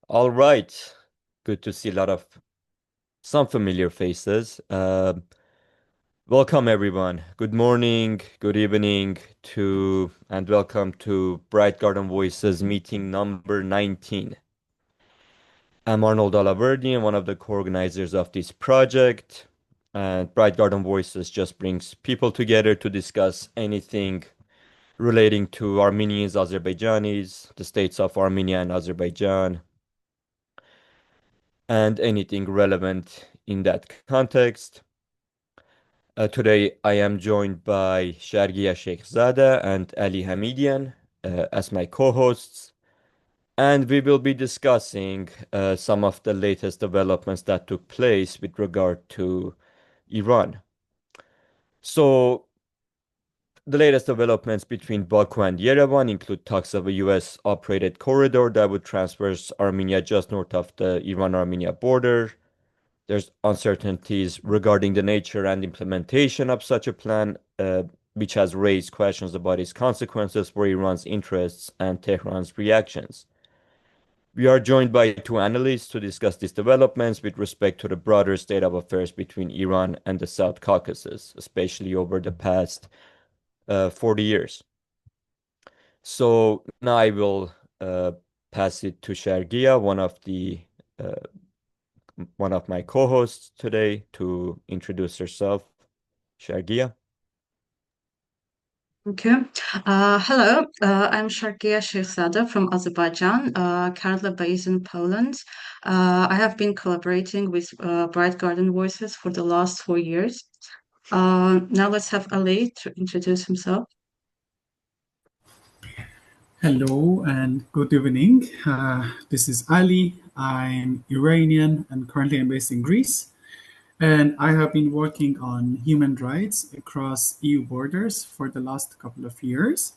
All right. Good to see a lot of some familiar faces. Welcome everyone. Good morning, good evening and welcome to Bright Garden Voices meeting number 19. I'm Arnold Alaverdi, one of the co-organizers of this project. And Bright Garden Voices just brings people together to discuss anything relating to Armenians, Azerbaijanis, the states of Armenia and Azerbaijan, and anything relevant in that context. Today, I am joined by Yeghia Sheikhzada and Ali Hamidian as my co-hosts, and we will be discussing some of the latest developments that took place with regard to Iran. So, the latest developments between Baku and Yerevan include talks of a US-operated corridor that would traverse Armenia just north of the Iran-Armenia border. There's uncertainties regarding the nature and implementation of such a plan, which has raised questions about its consequences for Iran's interests and Tehran's reactions. We are joined by two analysts to discuss these developments with respect to the broader state of affairs between Iran and the South Caucasus, especially over the past 40 years. So now I will pass it to Yeghia, one of my co-hosts today, to introduce herself. Yeghia. Okay. Hello, I'm Yeghia Sheikhzada from Azerbaijan, currently based in Poland. I have been collaborating with Bright Garden Voices for the last 4 years. Now let's have Ali to introduce himself. Hello and good evening. This is Ali. I'm Iranian and currently I'm based in Greece. And I have been working on human rights across EU borders for the last couple of years.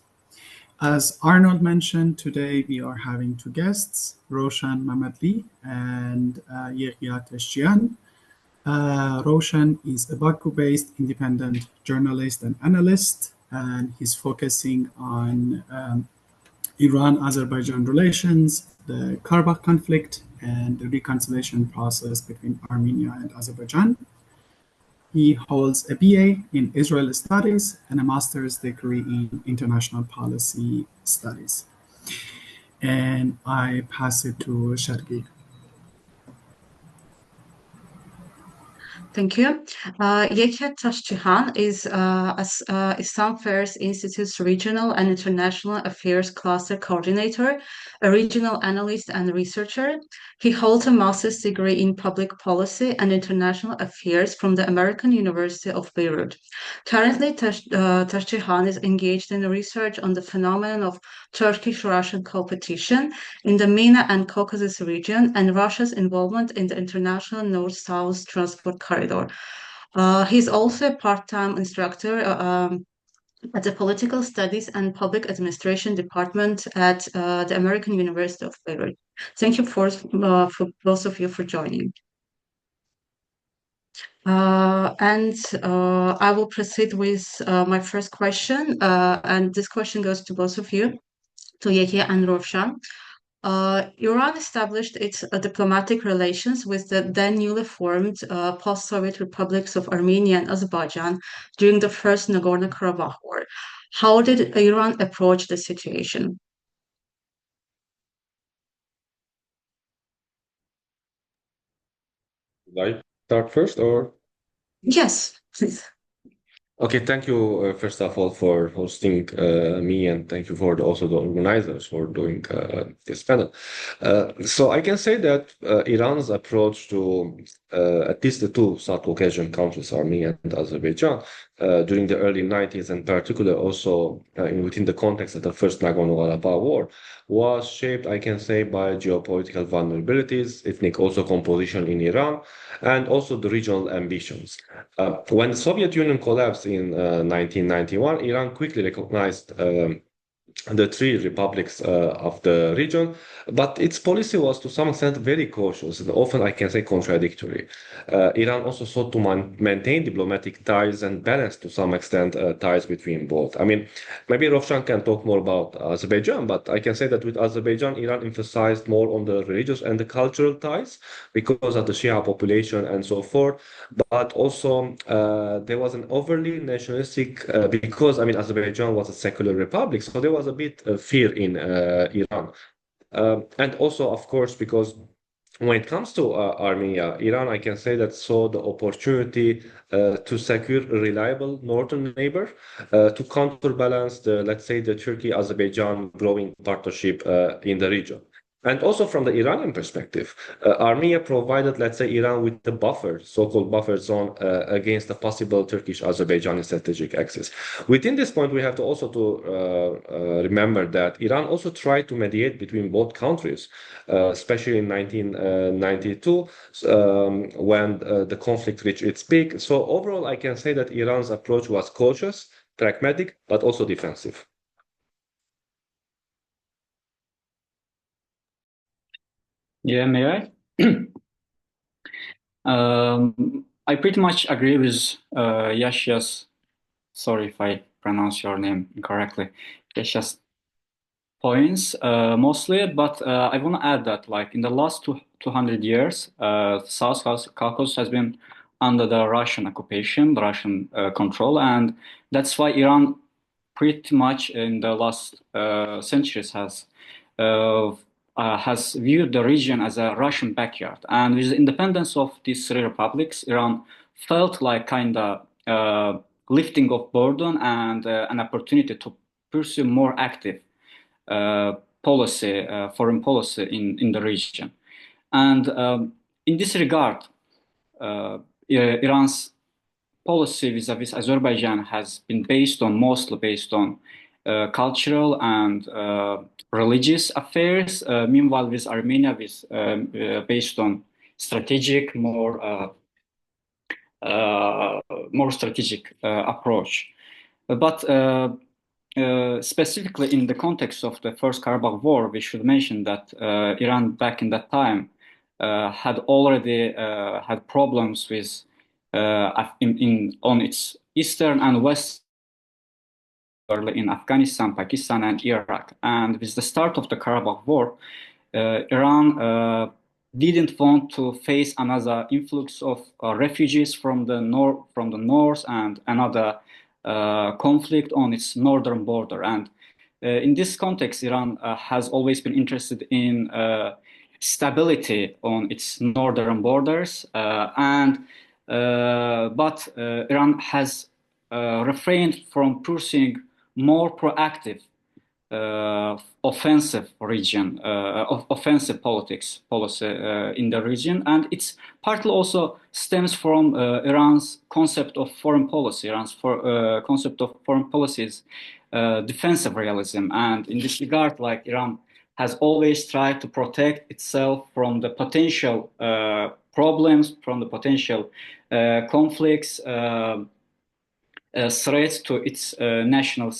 As Arnold mentioned, today we are having two guests, Rovshan Mammadli and Yeghia Tashjian. Rovshan is a Baku-based independent journalist and analyst, and he's focusing on Iran-Azerbaijan relations, the Karabakh conflict, and the reconciliation process between Armenia and Azerbaijan. He holds a BA in Israel Studies and a master's degree in international policy studies. And I pass it to Yeghia. Thank you. Yeghia Tashjian is Islam Affairs Institute's Regional and International Affairs Cluster Coordinator, a regional analyst and researcher. He holds a master's degree in public policy and international affairs from the American University of Beirut. Currently, Tashjian is engaged in research on the phenomenon of Turkish-Russian competition in the MENA and Caucasus region and Russia's involvement in the international North-South transport corridor. He's also a part-time instructor at the Political Studies and Public Administration Department at the American University of Beirut. Thank you for both of you for joining. I will proceed with my first question, and this question goes to both of you, to Yeghia and Rovshan. Iran established its diplomatic relations with the then newly formed post-Soviet republics of Armenia and Azerbaijan during the First Nagorno-Karabakh War. How did Iran approach the situation? Should I start first or? Yes, please. Okay, thank you first of all for hosting me, and thank you for also the organizers for doing this panel. So I can say that Iran's approach to at least the two South Caucasian countries, Armenia and Azerbaijan, during the early 90s, and particularly also within the context of the First Nagorno-Karabakh War, was shaped, I can say, by geopolitical vulnerabilities, ethnic also composition in Iran, and also the regional ambitions. When the Soviet Union collapsed in 1991, Iran quickly recognized the three republics of the region, but its policy was to some extent very cautious and often I can say contradictory. Iran also sought to maintain diplomatic ties and balance to some extent ties between both. I mean, maybe Rovshan can talk more about Azerbaijan, but I can say that with Azerbaijan, Iran emphasized more on the religious and the cultural ties because of the Shia population and so forth. But also there was an overly nationalistic because I mean Azerbaijan was a secular republic, so there was a bit of fear in Iran, and also of course because when it comes to Armenia, Iran, I can say that saw the opportunity to secure a reliable northern neighbor to counterbalance the, let's say, the Turkey-Azerbaijan growing partnership in the region. And also from the Iranian perspective, Armenia provided, let's say, Iran with the buffer, so-called buffer zone against the possible Turkish-Azerbaijani strategic axis. Within this point, we have to also remember that Iran also tried to mediate between both countries, especially in 1992 when the conflict reached its peak. So overall, I can say that Iran's approach was cautious, pragmatic, but also defensive. Yeah, may I? I pretty much agree with Yashia's, sorry if I pronounce your name incorrectly, Yashia's points mostly, but I want to add that like in the last 200 years, South Caucasus has been under the Russian occupation, the Russian control, and that's why Iran pretty much in the last centuries has viewed the region as a Russian backyard. And with the independence of these three republics, Iran felt like kind of lifting of burden and an opportunity to pursue more active policy, foreign policy in the region. And in this regard, Iran's policy vis-a-vis Azerbaijan has been mostly based on cultural and religious affairs. Meanwhile, with Armenia, based on strategic, more strategic approach. But specifically in the context of the First Karabakh War, we should mention that Iran back in that time had already had problems with on its eastern and west, in Afghanistan, Pakistan, and Iraq. And with the start of the Karabakh War, Iran didn't want to face another influx of refugees from the north and another conflict on its northern border. And in this context, Iran has always been interested in stability on its northern borders, but Iran has refrained from pursuing more proactive offensive policy in the region, and it's partly also stems from Iran's concept of foreign policy. Iran's concept of foreign policy is defensive realism, and in this regard, like Iran has always tried to protect itself from the potential problems, from the potential conflicts, threats to its national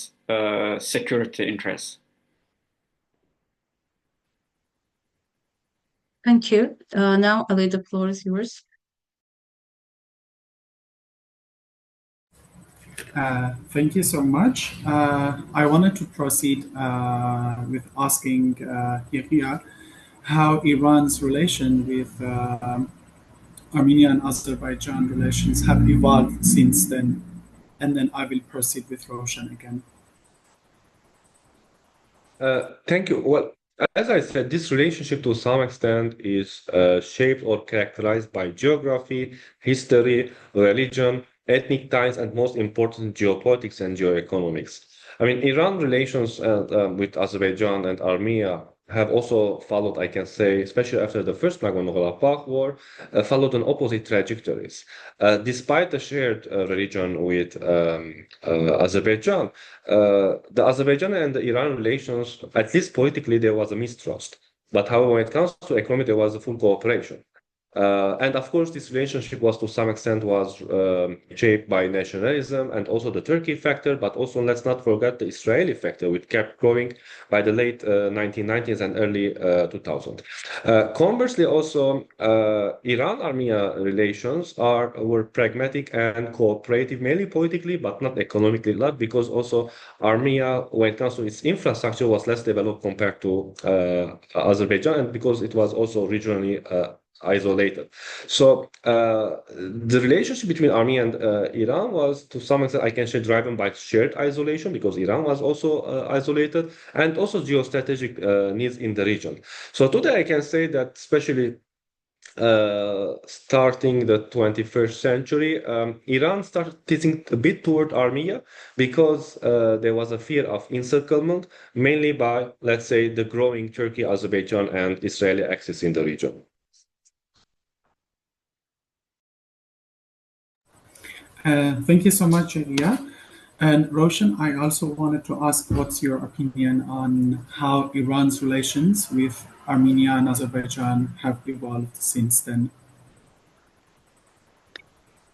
security interests. Thank you. Now, Ali, the floor is yours. Thank you so much. I wanted to proceed with asking Yeghia how Iran's relation with Armenia and Azerbaijan relations have evolved since then, and then I will proceed with Rovshan again. Thank you. Well, as I said, this relationship to some extent is shaped or characterized by geography, history, religion, ethnic ties, and most important, geopolitics and geoeconomics. I mean, Iran relations with Azerbaijan and Armenia have also followed, I can say, especially after the First Karabakh War, followed on opposite trajectories. Despite the shared religion with Azerbaijan, the Azerbaijan and the Iran relations, at least politically, there was a mistrust. But however, when it comes to economy, there was a full cooperation. And of course, this relationship was to some extent shaped by nationalism and also the Turkey factor, but also let's not forget the Israeli factor, which kept growing by the late 1990s and early 2000s. Conversely, also Iran-Armenia relations were pragmatic and cooperative, mainly politically, but not economically, because also Armenia, when it comes to its infrastructure, was less developed compared to Azerbaijan, and because it was also regionally isolated. So the relationship between Armenia and Iran was, to some extent, I can say, driven by shared isolation, because Iran was also isolated, and also geostrategic needs in the region. So today I can say that, especially starting the 21st century, Iran started tilting a bit toward Armenia because there was a fear of encirclement, mainly by, let's say, the growing Turkey, Azerbaijan, and Israeli axis in the region. Thank you so much, Yeghia. And Rovshan, I also wanted to ask what's your opinion on how Iran's relations with Armenia and Azerbaijan have evolved since then?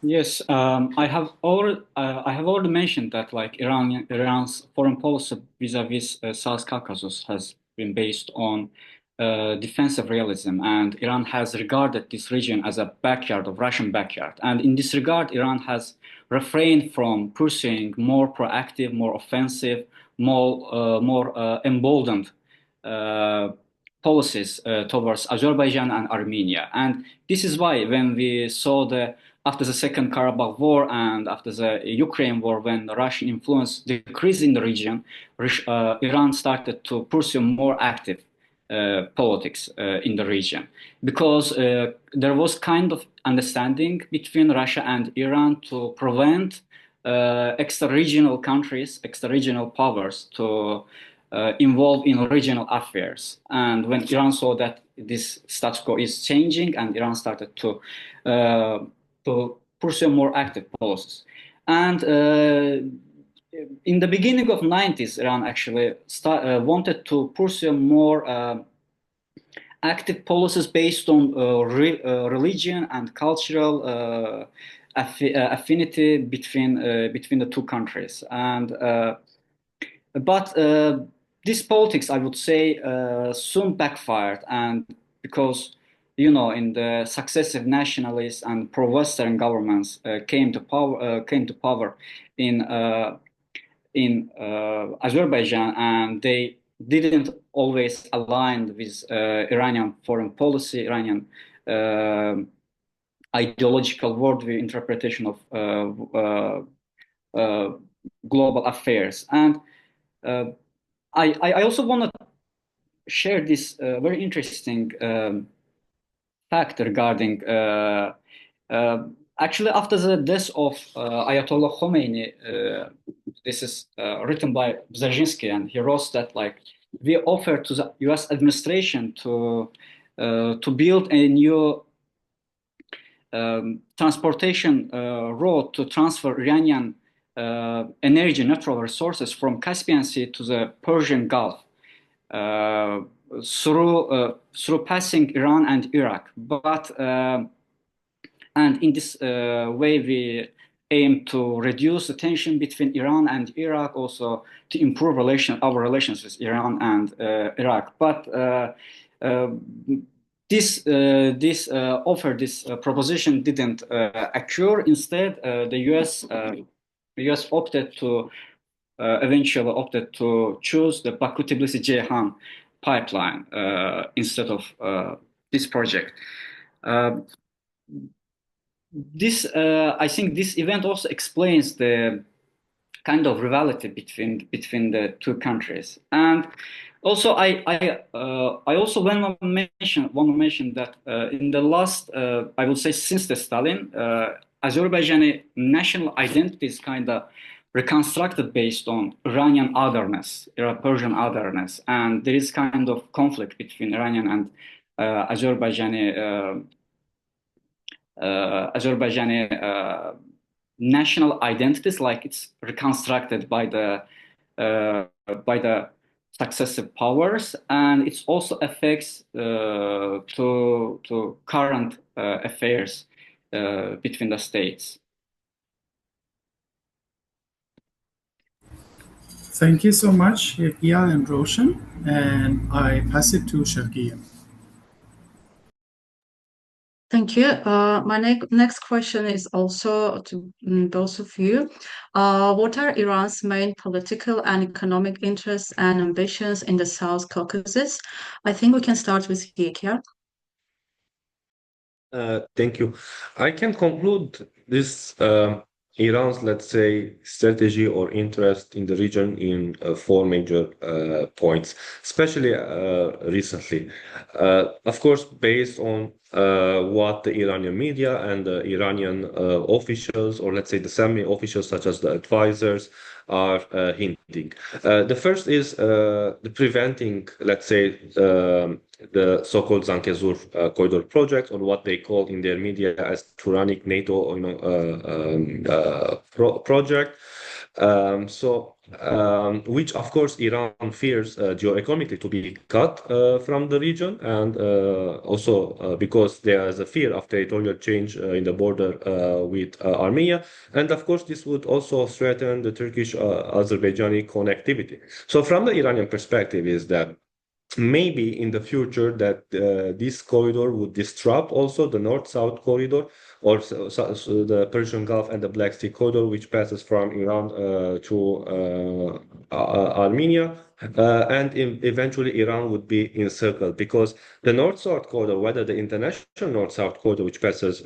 Yes, I have already mentioned that like Iran's foreign policy vis-a-vis South Caucasus has been based on defensive realism, and Iran has regarded this region as a backyard of Russian backyard. And in this regard, Iran has refrained from pursuing more proactive, more offensive, more emboldened policies towards Azerbaijan and Armenia. And this is why when we saw after the Second Karabakh War and after the Ukraine War, when the Russian influence decreased in the region, Iran started to pursue more active politics in the region, because there was kind of understanding between Russia and Iran to prevent extra-regional countries, extra-regional powers to involve in regional affairs. And when Iran saw that this status quo is changing, and Iran started to pursue more active policies. And in the beginning of 90s, Iran actually wanted to pursue more active policies based on religion and cultural affinity between the two countries. And but this politics, I would say, soon backfired, and because in the successive nationalist and pro-Western governments came to power in Azerbaijan, and they didn't always align with Iranian foreign policy, Iranian ideological worldview interpretation of global affairs. And I also want to share this very interesting fact regarding actually after the death of Ayatollah Khomeini, this is written by Brzezinski, and he wrote that like we offered to the U.S. administration to build a new transportation road to transfer Iranian energy, natural resources from Caspian Sea to the Persian Gulf through passing Iran and Iraq. But and in this way, we aim to reduce the tension between Iran and Iraq, also to improve our relations with Iran and Iraq. But this proposition didn't occur. Instead, the U.S. eventually opted to choose the Baku-Tbilisi-Ceyhan pipeline instead of this project. I think this event also explains the kind of rivalry between the two countries. And also, I also want to mention that in the last, I would say, since the Stalin, Azerbaijani national identity is kind of reconstructed based on Iranian otherness, Persian otherness, and there is kind of conflict between Iranian and Azerbaijani national identities, like it's reconstructed by the successive powers, and it also affects to current affairs between the states. Thank you so much, Yeghia and Rovshan, and I pass it to Yeghia. Thank you. My next question is also to both of you. What are Iran's main political and economic interests and ambitions in the South Caucasus? I think we can start with Yeghia. Thank you. I can conclude this Iran's, let's say, strategy or interest in the region in four major points, especially recently. Of course, based on what the Iranian media and the Iranian officials, or let's say the semi-officials, such as the advisors, are hinting. The first is the preventing, let's say, the so-called Zangezur corridor project, or what they call in their media as Turanic NATO, project. Which of course Iran fears geoeconomically to be cut from the region, and also because there is a fear of territorial change in the border with Armenia, and of course this would also threaten the Turkish-Azerbaijani connectivity. So from the Iranian perspective is that maybe in the future that this corridor would disrupt also the north-south corridor, or so the Persian Gulf and the Black Sea corridor, which passes from Iran to Armenia, and eventually Iran would be encircled, because the north-south corridor, whether the international north-south corridor, which passes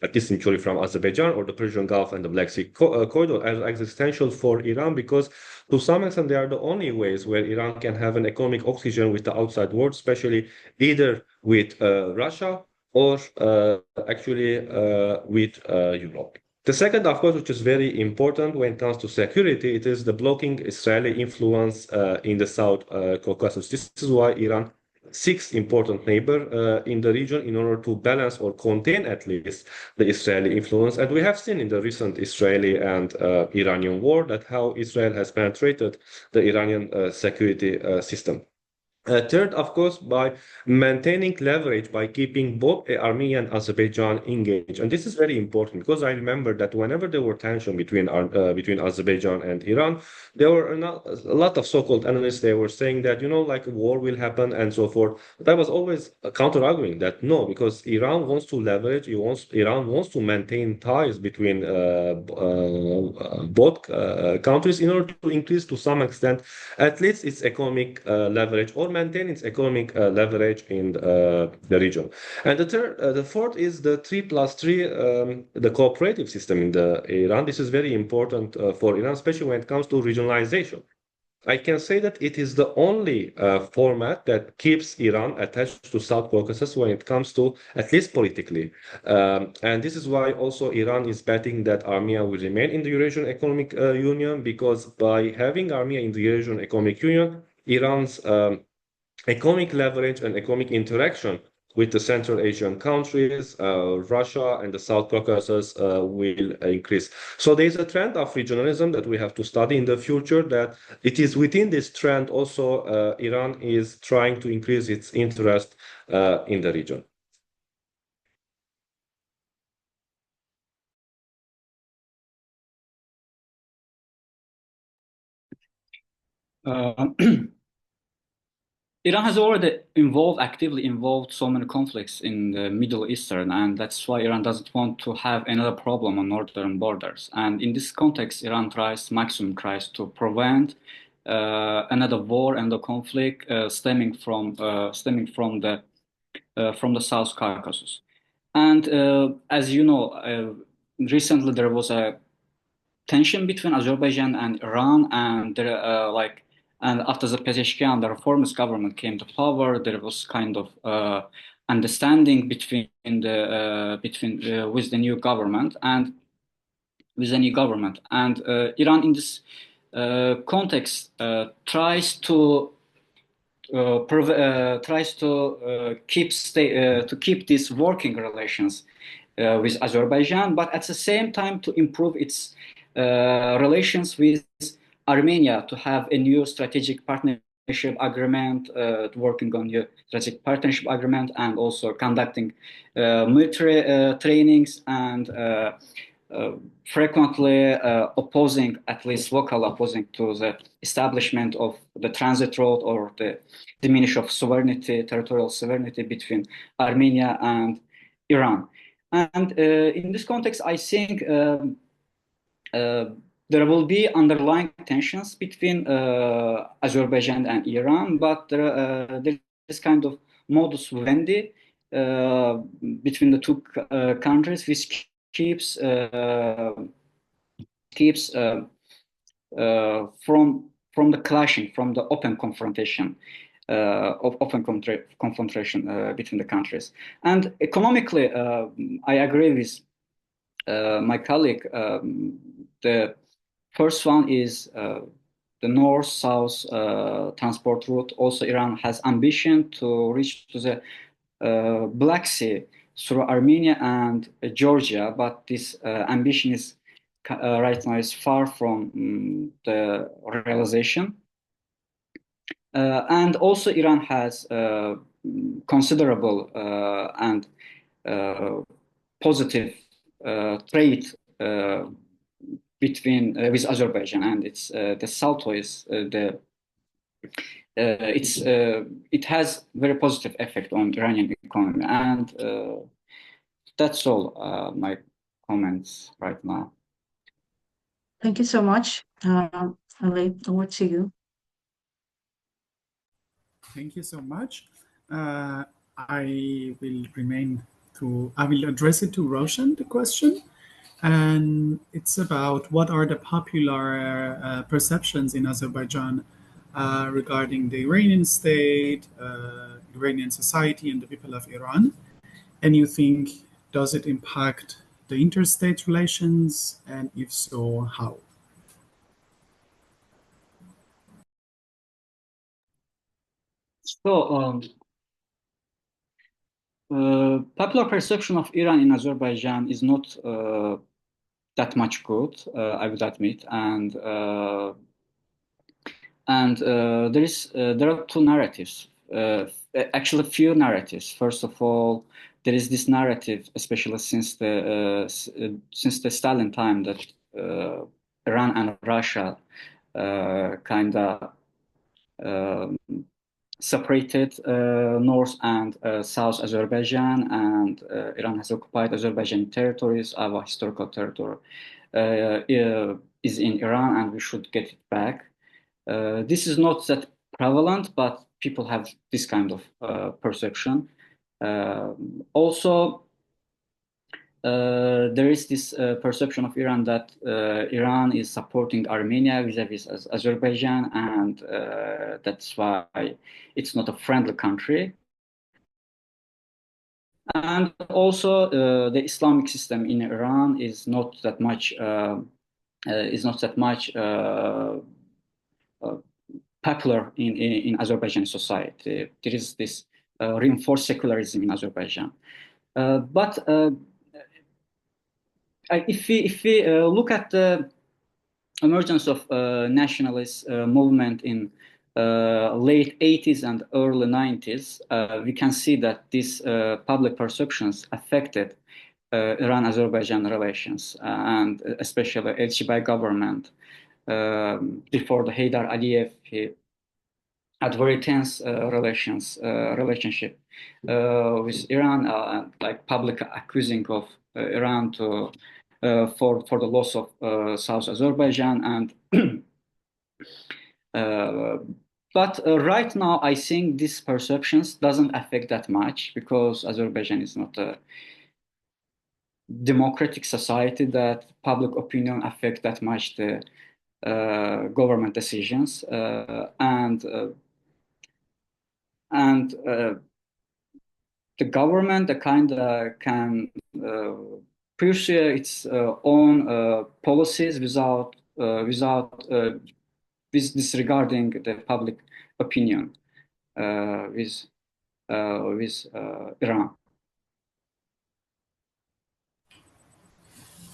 at least mutually from Azerbaijan, or the Persian Gulf and the Black Sea corridor, are existential for Iran, because to some extent they are the only ways where Iran can have an economic oxygen with the outside world, especially either with Russia or actually with Europe. The second, of course, which is very important when it comes to security, it is the blocking Israeli influence in the South Caucasus. This is why Iran seeks important neighbor in the region in order to balance or contain at least the Israeli influence. And we have seen in the recent Israeli and Iranian war that how Israel has penetrated the Iranian security system. Third, of course, by maintaining leverage by keeping both Armenia and Azerbaijan engaged. And this is very important, because I remember that whenever there were tension between Azerbaijan and Iran, there were a lot of so-called analysts, they were saying that, like war will happen and so forth. But I was always counter-arguing that no, because Iran wants to leverage, Iran wants to maintain ties between both countries in order to increase to some extent at least its economic leverage, or maintain its economic leverage in the region. And the fourth is the 3+3, the cooperative system in Iran. This is very important for Iran, especially when it comes to regionalization. I can say that it is the only format that keeps Iran attached to South Caucasus when it comes to, at least politically. And this is why also Iran is betting that Armenia will remain in the Eurasian Economic Union, because by having Armenia in the Eurasian Economic Union, Iran's economic leverage and economic interaction with the Central Asian countries, Russia and the South Caucasus will increase. So there's a trend of regionalism that we have to study in the future, that it is within this trend also Iran is trying to increase its interest in the region. Iran has already actively involved so many conflicts in the Middle Eastern, and that's why Iran doesn't want to have another problem on northern borders. And in this context, Iran tries to prevent another war and the conflict stemming from the South Caucasus. And as you know, recently there was a tension between Azerbaijan and Iran, and and after the Tashjian, the reformist government came to power, there was kind of understanding with the new government, and Iran in this context tries to keep these working relations with Azerbaijan, but at the same time to improve its relations with Armenia, to have a new strategic partnership agreement, working on the strategic partnership agreement, and also conducting military trainings and frequently opposing, at least local opposing, to the establishment of the transit road or the diminish of sovereignty, territorial sovereignty between Armenia and Iran. And in this context, I think there will be underlying tensions between Azerbaijan and Iran, but there is kind of modus vivendi between the two countries, which keeps from the clashing, from the open confrontation between the countries. And economically, I agree with my colleague. The first one is the north-south transport route. Also, Iran has ambition to reach to the Black Sea through Armenia and Georgia, but this ambition is right now is far from the realization. And also, Iran has considerable and positive trade between with Azerbaijan, and it's the south is it has very positive effect on Iranian economy, and that's all my comments right now. Thank you so much. Ali, over to you. Thank you so much. I will address it to Rovshan, the question. And it's about what are the popular perceptions in Azerbaijan regarding the Iranian state, Iranian society, and the people of Iran. And you think, does it impact the interstate relations? And if so, how? So, popular perception of Iran in Azerbaijan is not that much good, I would admit, and there are two narratives, actually few narratives. First of all, there is this narrative, especially since the Stalin time, that Iran and Russia kind of separated North and South Azerbaijan, and Iran has occupied Azerbaijani territories. Our historical territory is in Iran, and we should get it back. This is not that prevalent, but people have this kind of perception. Also, there is this perception of Iran that Iran is supporting Armenia vis-a-vis Azerbaijan, and that's why it's not a friendly country. And also, the Islamic system in Iran is not that much popular in Azerbaijani society. There is this reinforced secularism in Azerbaijan, but if we look at the emergence of nationalist movement in late 80s and early 90s, we can see that these public perceptions affected Iran-Azerbaijan relations, and especially LCB government. Before the Heydar Aliyev, he had very tense relationship with Iran, like public accusing of Iran to for the loss of South Azerbaijan, and but right now I think these perceptions doesn't affect that much, because Azerbaijan is not a democratic society that public opinion affect that much the government decisions, and the government can pursue its own policies without disregarding the public opinion with Iran.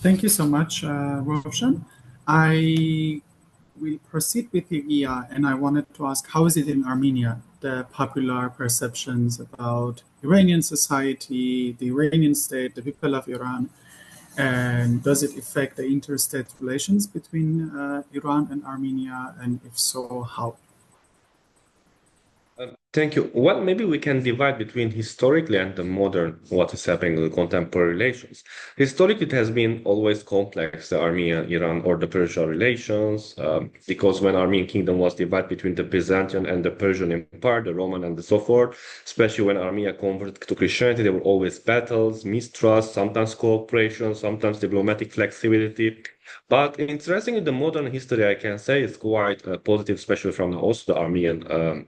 Thank you so much, Rovshan. I we'll proceed with Yeghia, and I wanted to ask, how is it in Armenia, the popular perceptions about Iranian society, the Iranian state, the people of Iran, and does it affect the interstate relations between Iran and Armenia, and if so, how? Thank you. Well, maybe we can divide between historically and the modern, what is happening in the contemporary relations. Historically, it has been always complex, the Armenian-Iran or the Persian relations, because when Armenian kingdom was divided between the Byzantine and the Persian Empire, the Roman and the so forth, especially when Armenia converted to Christianity, there were always battles, mistrust, sometimes cooperation, sometimes diplomatic flexibility. But interesting in the modern history, I can say it's quite positive, especially from also the Armenian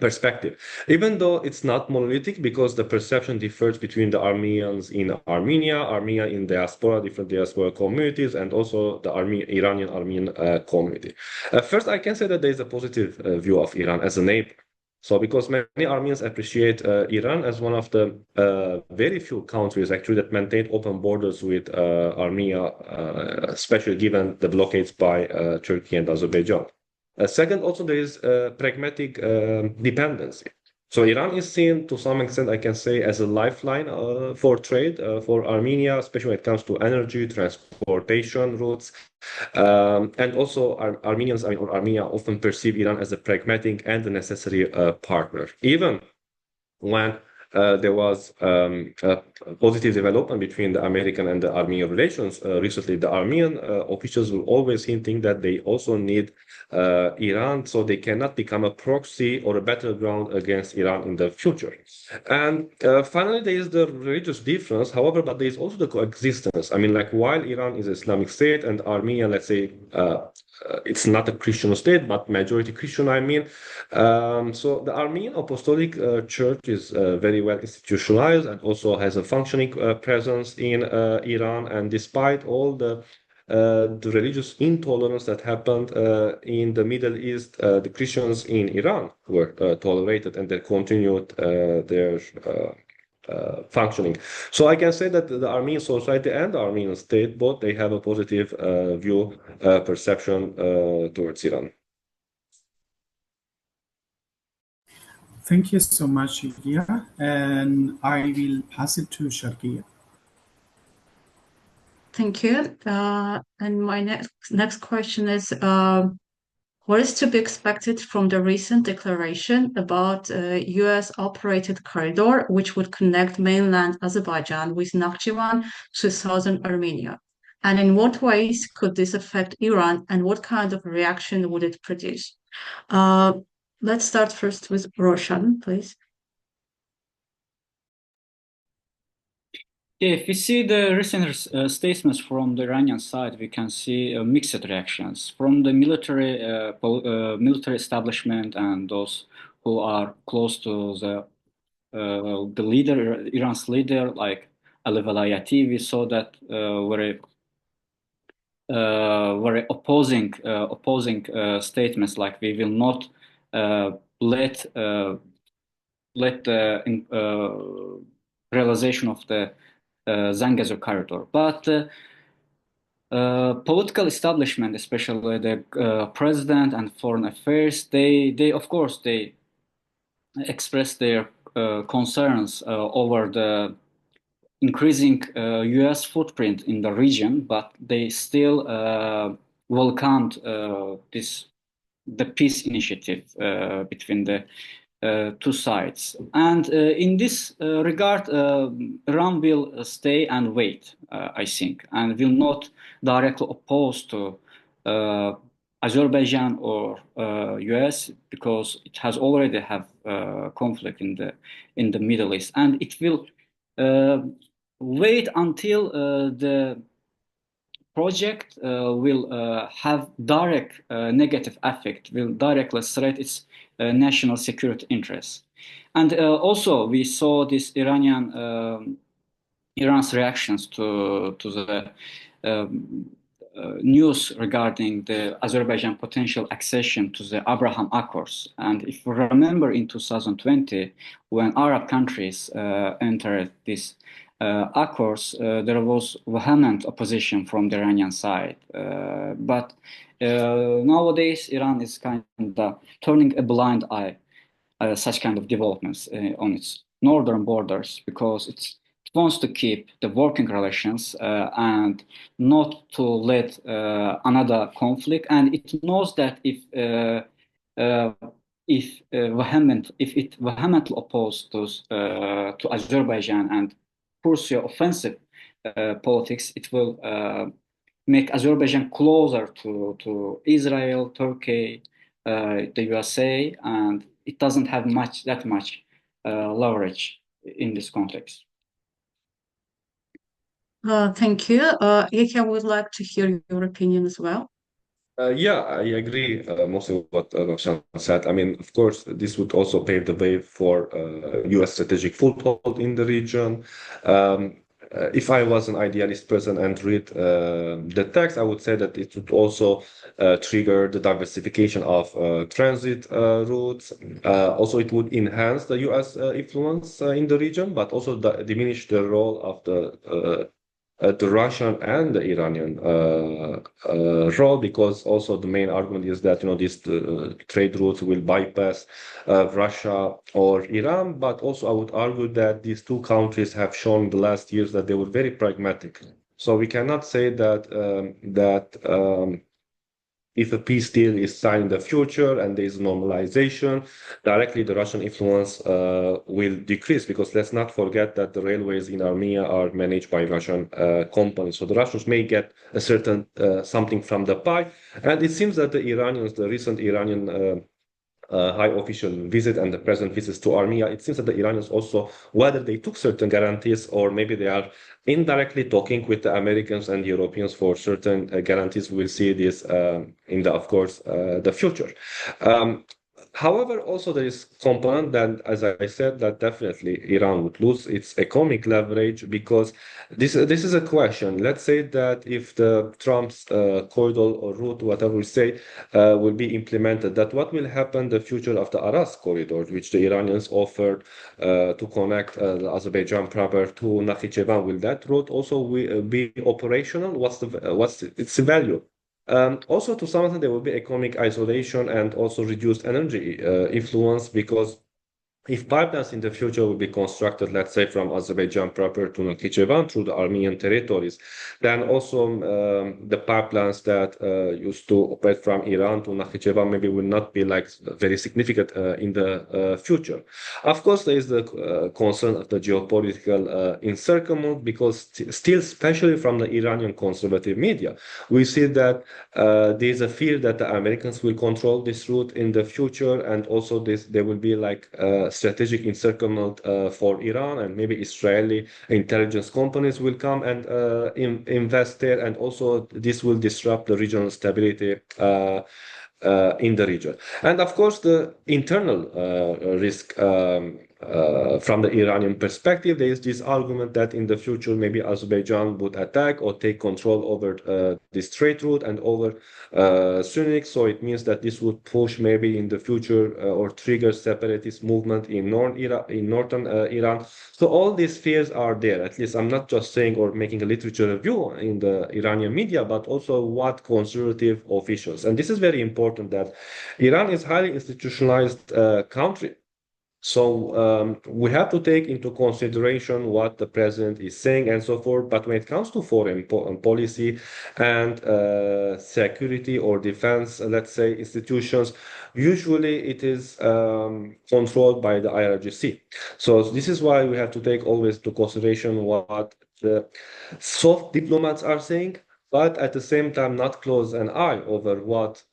perspective, even though it's not monolithic because the perception differs between the Armenians in Armenia, Armenia in diaspora, different diaspora communities, and also the Iranian Armenian community. First, I can say that there is a positive view of Iran as a neighbor. So because many Armenians appreciate Iran as one of the very few countries actually that maintain open borders with Armenia, especially given the blockades by Turkey and Azerbaijan. Second, also there is pragmatic dependency. So Iran is seen to some extent, I can say, as a lifeline for trade for Armenia, especially when it comes to energy, transportation routes. And also Armenians, or Armenia often perceive Iran as a pragmatic and a necessary partner. Even when there was a positive development between the American and the Armenian relations. Recently, the Armenian officials were always hinting that they also need Iran, so they cannot become a proxy or a battleground against Iran in the future. And finally, there is the religious difference. However, but there is also the coexistence. I mean, like while Iran is an Islamic state and Armenia, let's say, it's not a Christian state, but majority Christian, I mean. So the Armenian Apostolic Church is very well institutionalized and also has a functioning presence in Iran. And despite all the religious intolerance that happened in the Middle East, the Christians in Iran were tolerated and they continued their functioning. So I can say that the Armenian society and the Armenian state, both they have a positive view, perception towards Iran. Thank you so much, Yeghia. And I will pass it to Sharkia. Thank you. And my next question is, what is to be expected from the recent declaration about a US-operated corridor which would connect mainland Azerbaijan with Nakhchivan to southern Armenia? And in what ways could this affect Iran, and what kind of reaction would it produce? Let's start first with Rovshan, please. Yeah, if we see the recent statements from the Iranian side, we can see mixed reactions from the military establishment and those who are close to the leader, Iran's leader, like Ali Velayati. We saw that very opposing statements, like we will not let the realization of the Zangezur corridor. But political establishment, especially the president and foreign affairs, they of course they express their concerns over the increasing U.S. footprint in the region, but they still welcomed the peace initiative between the two sides. And in this regard, Iran will stay and wait, I think, and will not directly oppose to Azerbaijan or US, because it has already have conflict in the Middle East, and it will wait until the project will have direct negative effect, will directly threat its national security interests. And also we saw this Iran's reactions to the news regarding the Azerbaijan potential accession to the Abraham Accords. And if you remember in 2020, when Arab countries entered this accords, there was vehement opposition from the Iranian side. But Nowadays, Iran is kind of turning a blind eye such kind of developments on its northern borders because it wants to keep the working relations and not to let another conflict. And it knows that if it vehemently opposes to Azerbaijan and pursue offensive politics, it will make Azerbaijan closer to Israel, Turkey, the USA, and it doesn't have that much leverage in this context. Thank you. Yeghia, would like to hear your opinion as well. Yeah, I agree mostly with what Rovshan said. I mean, of course, this would also pave the way for U.S. strategic foothold in the region. If I was an idealist person and read the text, I would say that it would also trigger the diversification of transit routes. Also, it would enhance the U.S. Influence in the region, but also diminish the role of the Russian and the Iranian role, because also the main argument is that these trade routes will bypass Russia or Iran. But also I would argue that these two countries have shown in the last years that they were very pragmatic. So we cannot say that if a peace deal is signed in the future and there is normalization, directly the Russian influence will decrease, because let's not forget that the railways in Armenia are managed by Russian companies. So the Russians may get a certain something from the pie. And it seems that the recent Iranian high official visit and the present visits to Armenia, it seems that the Iranians also, whether they took certain guarantees or maybe they are indirectly talking with the Americans and Europeans for certain guarantees, we'll see this in the future. However, also there is component that, as I said, that definitely Iran would lose its economic leverage, because this is a question. Let's say that if the Trump's corridor or route, whatever we say, will be implemented, that what will happen the future of the Aras corridor, which the Iranians offered to connect the Azerbaijan proper to Nakhichevan? Will that route also be operational? What's its value? Also, to some extent, there will be economic isolation and also reduced energy influence, because if pipelines in the future will be constructed, let's say from Azerbaijan proper to Nakhichevan through the Armenian territories, then also the pipelines that used to operate from Iran to Nakhichevan maybe will not be like very significant in the future. Of course, there is the concern of the geopolitical encirclement, because still, especially from the Iranian conservative media, we see that there is a fear that the Americans will control this route in the future, and also there will be like strategic encirclement for Iran, and maybe Israeli intelligence companies will come and invest there, and also this will disrupt the regional stability in the region. And of course, the internal risk from the Iranian perspective, there is this argument that in the future maybe Azerbaijan would attack or take control over this trade route and over Sunni. So it means that this would push maybe in the future or trigger separatist movement in northern Iran. So all these fears are there. At least I'm not just saying or making a literature review in the Iranian media, but also what conservative officials. And this is very important, that Iran is a highly institutionalized country. So we have to take into consideration what the president is saying and so forth. But when it comes to foreign policy and security or defense, let's say, institutions, usually it is controlled by the IRGC. So this is why we have to take always into consideration what the soft diplomats are saying, but at the same time not close an eye over what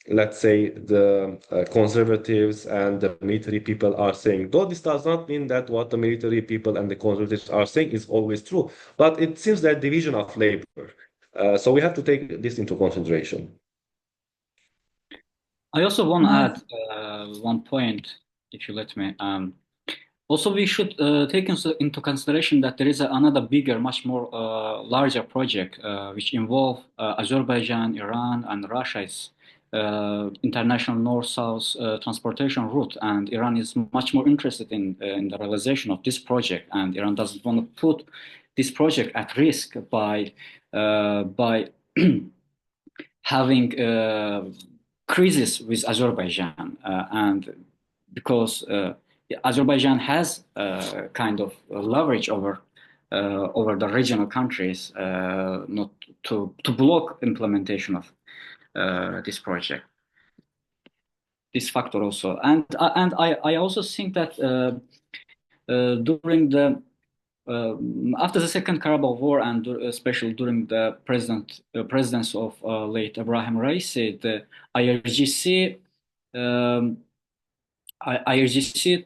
let's say the conservatives and the military people are saying. Though this does not mean that what the military people and the conservatives are saying is always true, but it seems that division of labor. So we have to take this into consideration. I also want to add one point, if you let me. Also, we should take into consideration that there is another bigger, much more larger project which involve Azerbaijan, Iran, and Russia's international north-south transportation route, and Iran is much more interested in the realization of this project, and Iran doesn't want to put this project at risk by having crisis with Azerbaijan, and because Azerbaijan has kind of leverage over the regional countries, not to block implementation of this project. This factor also, and I also think that during the after the Second Karabakh War, and especially during the presidence of late Ibrahim Raisi, the IRGC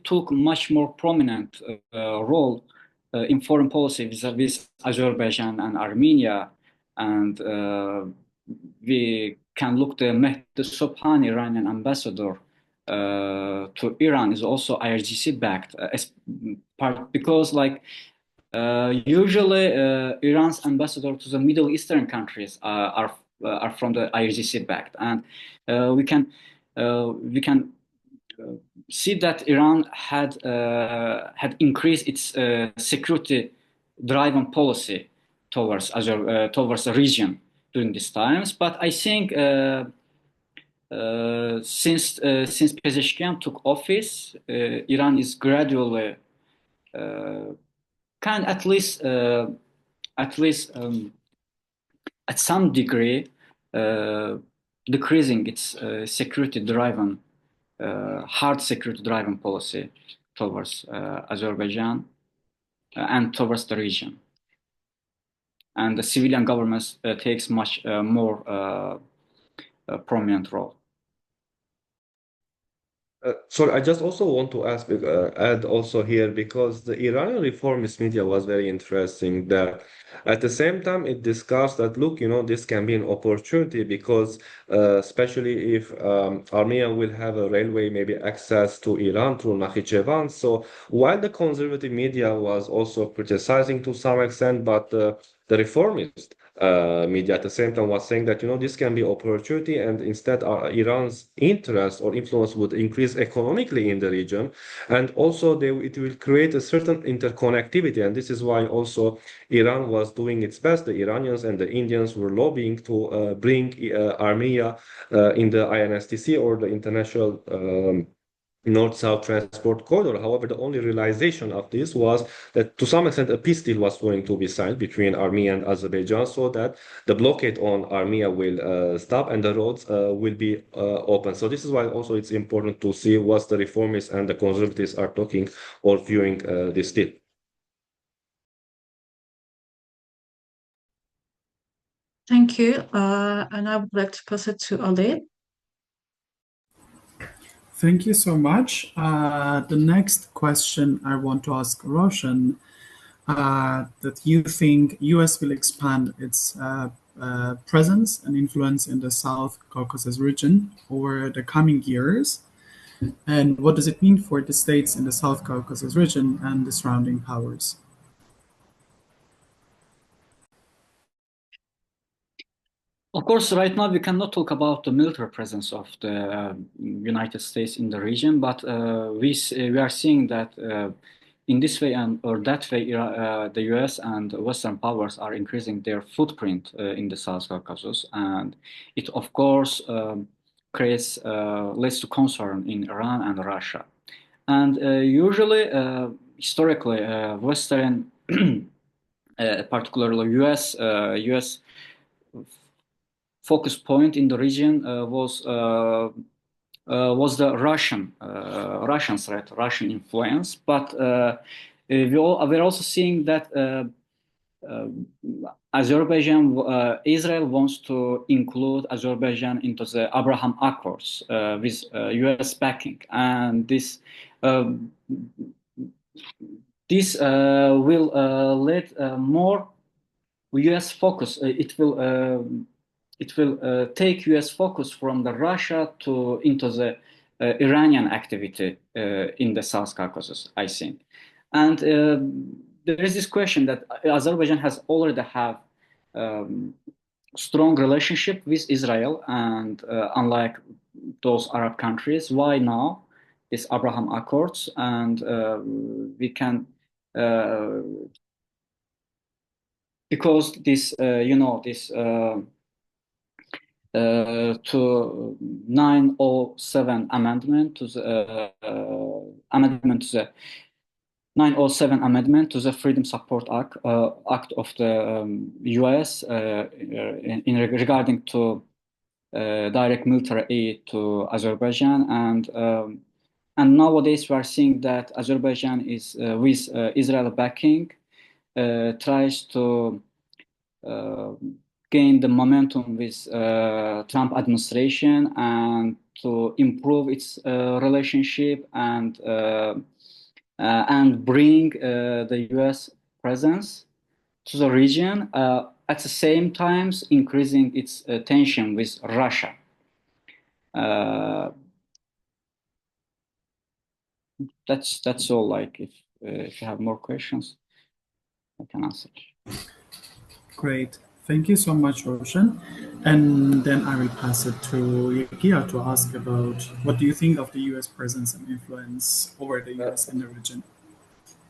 took much more prominent role in foreign policy vis-a-vis Azerbaijan and Armenia, and we can look the Mehdi Sobhani, Iranian ambassador to Iran, is also IRGC backed, as part because like. Usually, Iran's ambassador to the Middle Eastern countries are from the IRGC backed, and we can see that Iran had increased its security-driven policy towards the region during these times. But I think since Pezeshkian took office, Iran is gradually can at least at some degree decreasing its security-driven, hard security-driven policy towards Azerbaijan and towards the region, and the civilian government takes much more prominent role. Sorry, I just also want to add also here, because the Iranian reformist media was very interesting, that at the same time it discussed that, look, this can be an opportunity, because especially if Armenia will have a railway, maybe access to Iran through Nakhichevan. So while the conservative media was also criticizing to some extent, but the reformist media at the same time was saying that this can be opportunity, and instead Iran's interest or influence would increase economically in the region, and also it will create a certain interconnectivity, and this is why also Iran was doing its best. The Iranians and the Indians were lobbying to bring Armenia in the INSTC, or the International North-South Transport Corridor. However, the only realization of this was that to some extent a peace deal was going to be signed between Armenia and Azerbaijan, so that the blockade on Armenia will stop and the roads will be open. So this is why also it's important to see what the reformists and the conservatives are talking or viewing this deal. Thank you. And I would like to pass it to Ali. Thank you so much. The next question I want to ask Rovshan, that you think US will expand its presence and influence in the South Caucasus region over the coming years, and what does it mean for the states in the South Caucasus region and the surrounding powers? Of course, right now we cannot talk about the military presence of the United States in the region, but we are seeing that in this way or that way, the US and Western powers are increasing their footprint in the South Caucasus, and it of course leads to concern in Iran and Russia. And usually, historically, Western, particularly US focus point in the region was the Russian threat, Russian influence. But we're also seeing that Israel wants to include Azerbaijan into the Abraham Accords with U.S. backing, and this will lead more U.S. focus. It will take U.S. focus from the Russia into the Iranian activity in the South Caucasus, I think. And there is this question that Azerbaijan has already have strong relationship with Israel, and unlike those Arab countries, why now this Abraham Accords? And we can because this to 907 amendment to the amendment to the 907 amendment to the Freedom Support Act of the US regarding to direct military aid to Azerbaijan, and nowadays we are seeing that Azerbaijan is with Israel backing tries to gain the momentum with Trump administration and to improve its relationship and bring the US presence to the region, at the same time increasing its tension with Russia. That's all. Like, if you have more questions, I can answer. Great. Thank you so much, Roshan. And then I will pass it to Yeghia to ask about what do you think of the US presence and influence over the US in the region?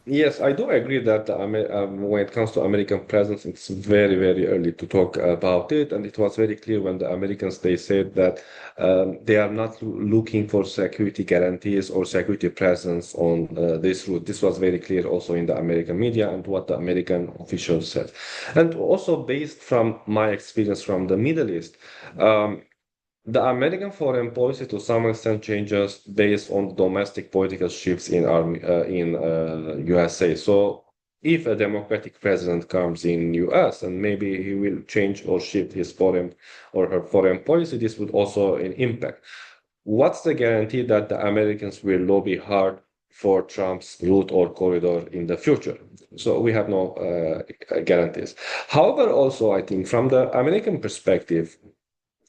Yes, I do agree that when it comes to American presence, it's very, very early to talk about it. And it was very clear when the Americans, they said that they are not looking for security guarantees or security presence on this route. This was very clear also in the American media and what the American officials said. And also based from my experience from the Middle East, the American foreign policy to some extent changes based on domestic political shifts in USA. So if a democratic president comes in US and maybe he will change or shift his foreign or her foreign policy, this would also an impact. What's the guarantee that the Americans will lobby hard for Trump's route or corridor in the future? So we have no guarantees. However, also I think from the American perspective,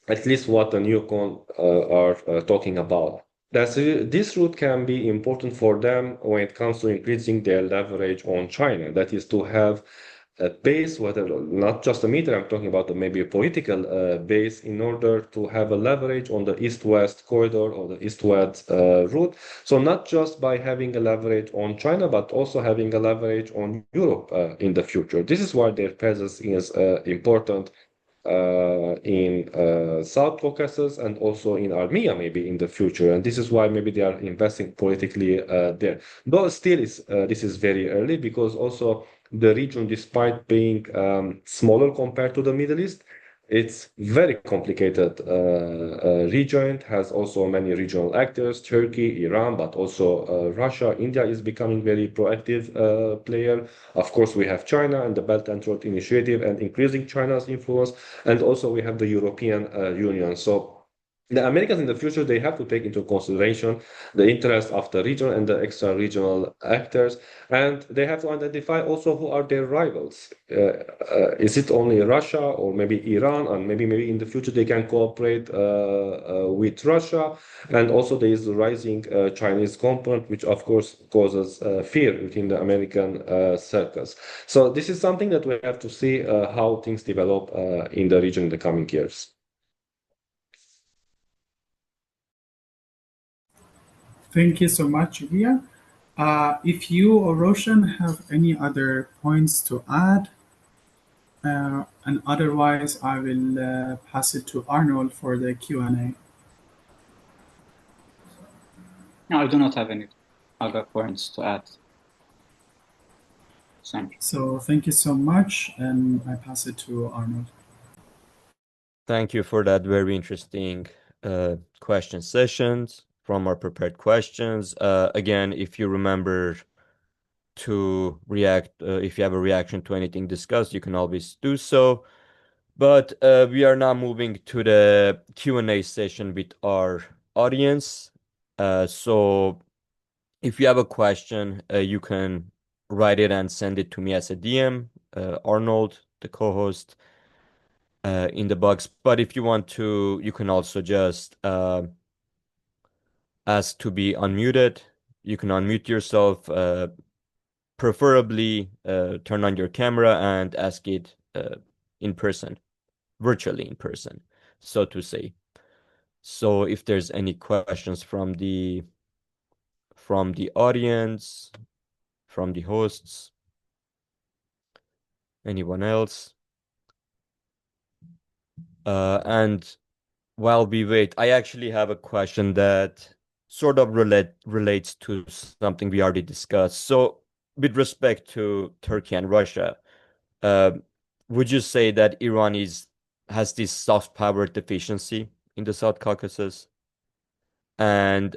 at least what the neocon are talking about, that this route can be important for them when it comes to increasing their leverage on China. That is to have a base, whether not just a military, I'm talking about maybe a political base, in order to have a leverage on the east-west corridor or the east-west route. So not just by having a leverage on China, but also having a leverage on Europe in the future. This is why their presence is important in South Caucasus and also in Armenia maybe in the future, and this is why maybe they are investing politically there. Though still this is very early, because also the region, despite being smaller compared to the Middle East, it's very complicated region. It has also many regional actors, Turkey, Iran, but also Russia. India is becoming very proactive player. Of course, we have China and the Belt and Road Initiative and increasing China's influence. And also we have the European Union. So the Americans in the future, they have to take into consideration the interest of the region and the extra-regional actors, and they have to identify also who are their rivals. Is it only Russia or maybe Iran, and maybe in the future they can cooperate with Russia? And also there is the rising Chinese component, which of course causes fear within the American circles. So this is something that we have to see how things develop in the region in the coming years. Thank you so much, Yeghia. If you or Roshan have any other points to add, and otherwise I will pass it to Arnold for the Q&A. No, I do not have any other points to add. Thank you. So thank you so much, and I pass it to Arnold. Thank you for that very interesting question sessions from our prepared questions. Again, if you remember to react, if you have a reaction to anything discussed, you can always do so. But we are now moving to the Q&A session with our audience. So if you have a question, you can write it and send it to me as a DM, Arnold, the co-host, in the box. But if you want to, you can also just ask to be unmuted. You can unmute yourself, preferably turn on your camera and ask it in person, virtually in person, so to say. So if there's any questions from the audience, from the hosts, anyone else? And While we wait, I actually have a question that sort of relates to something we already discussed. So, with respect to Turkey and Russia, uh, would you say that Iran has this soft power deficiency in the South Caucasus? And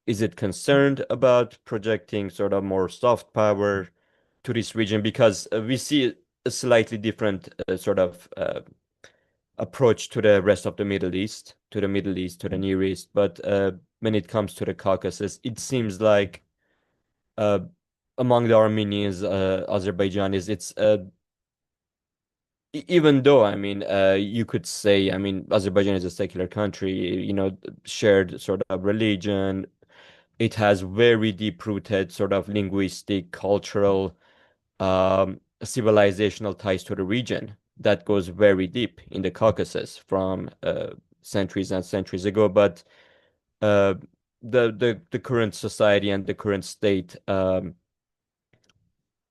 is it concerned about projecting sort of more soft power to this region? Because we see a slightly different sort of approach to the rest of the Middle East, to the Near East. But when it comes to the Caucasus, it seems like uh, among the Armenians, Azerbaijanis, it's even though, I mean, you could say, I mean, Azerbaijan is a secular country, shared sort of religion. It has very deep-rooted sort of linguistic, cultural, civilizational ties to the region that goes very deep in the Caucasus from centuries and centuries ago. But uh, the current society and the current state,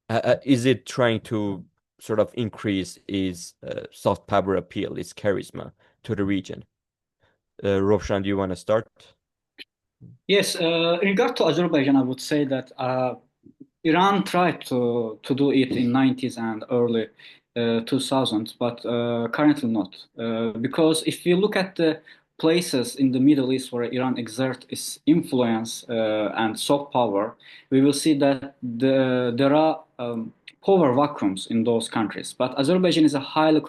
is it trying to sort of increase its soft power appeal, its charisma to the region? Rovshan, do you want to start? Yes, in regard to Azerbaijan, I would say that Iran tried to do it in 90s and early 2000s, but currently not. Because if you look at the places in the Middle East where Iran exerts its influence and soft power, we will see that there are power vacuums in those countries. But Azerbaijan is a highly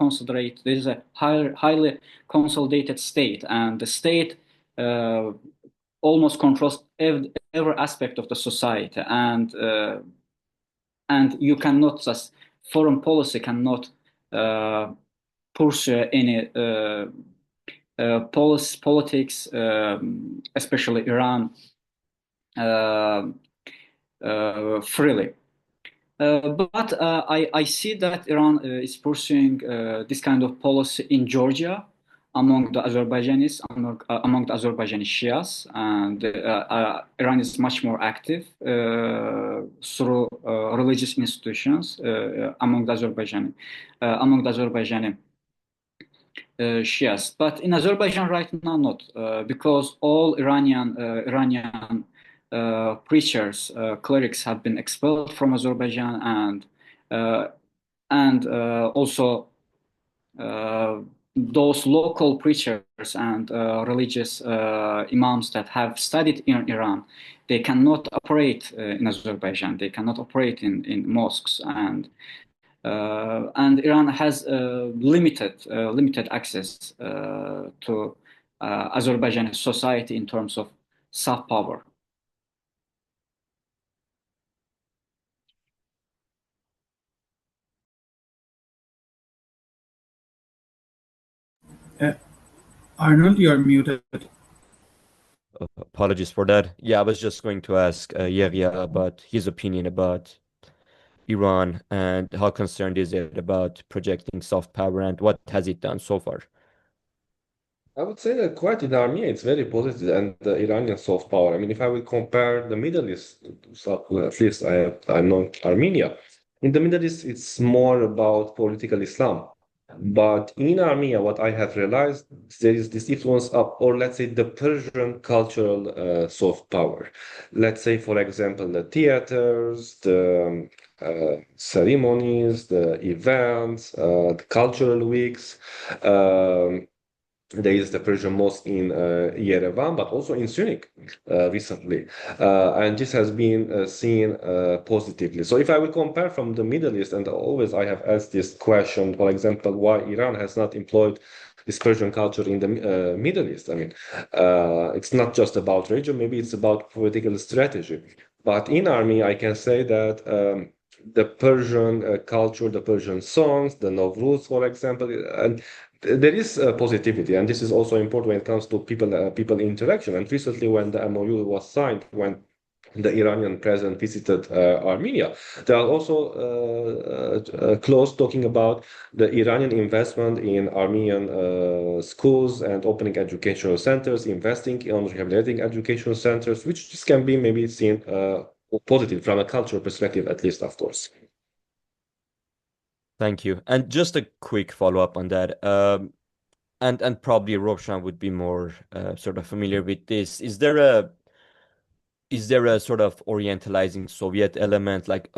consolidated state, and the state almost controls every aspect of the society, and you cannot just foreign policy cannot pursue any politics, especially Iran, freely. But I see that Iran is pursuing this kind of policy in Georgia among the Azerbaijanis, among the Azerbaijani Shias, and Iran is much more active through religious institutions among the Azerbaijani Shias. But in Azerbaijan right now, not because all Iranian preachers, clerics have been expelled from Azerbaijan, and also those local preachers and religious imams that have studied in Iran, they cannot operate in Azerbaijan. They cannot operate in mosques, and Iran has limited access to Azerbaijani society in terms of soft power. Arnold, you are muted. Apologies for that. Yeah, I was just going to ask Yeghia about his opinion about Iran and how concerned is it about projecting soft power and what has it done so far? I would say that quite in Armenia, it's very positive, and the Iranian soft power. I mean, if I will compare the Middle East to South, well, at least I know Armenia. In the Middle East, it's more about political Islam. But in Armenia, what I have realized, there is this influence of, or let's say, the Persian cultural soft power. Let's say, for example, the theaters, the ceremonies, the events, the cultural weeks. There is the Persian mosque in Yerevan, but also in Zurich recently. And this has been seen positively. So if I will compare from the Middle East, and always I have asked this question, for example, why Iran has not employed this Persian culture in the Middle East. I mean, it's not just about religion, maybe it's about political strategy. But in Armenia, I can say that the Persian culture, the Persian songs, the Novruz, for example, and there is positivity, and this is also important when it comes to people interaction. And recently, when the MOU was signed, when the Iranian president visited Armenia, there are also clause talking about the Iranian investment in Armenian schools and opening educational centers, investing in rehabilitating educational centers, which this can be maybe seen positive from a cultural perspective, at least, of course. Thank you. And just a quick follow-up on that. and probably Rovshan would be more sort of familiar with this. Is there a sort of orientalizing Soviet element? Like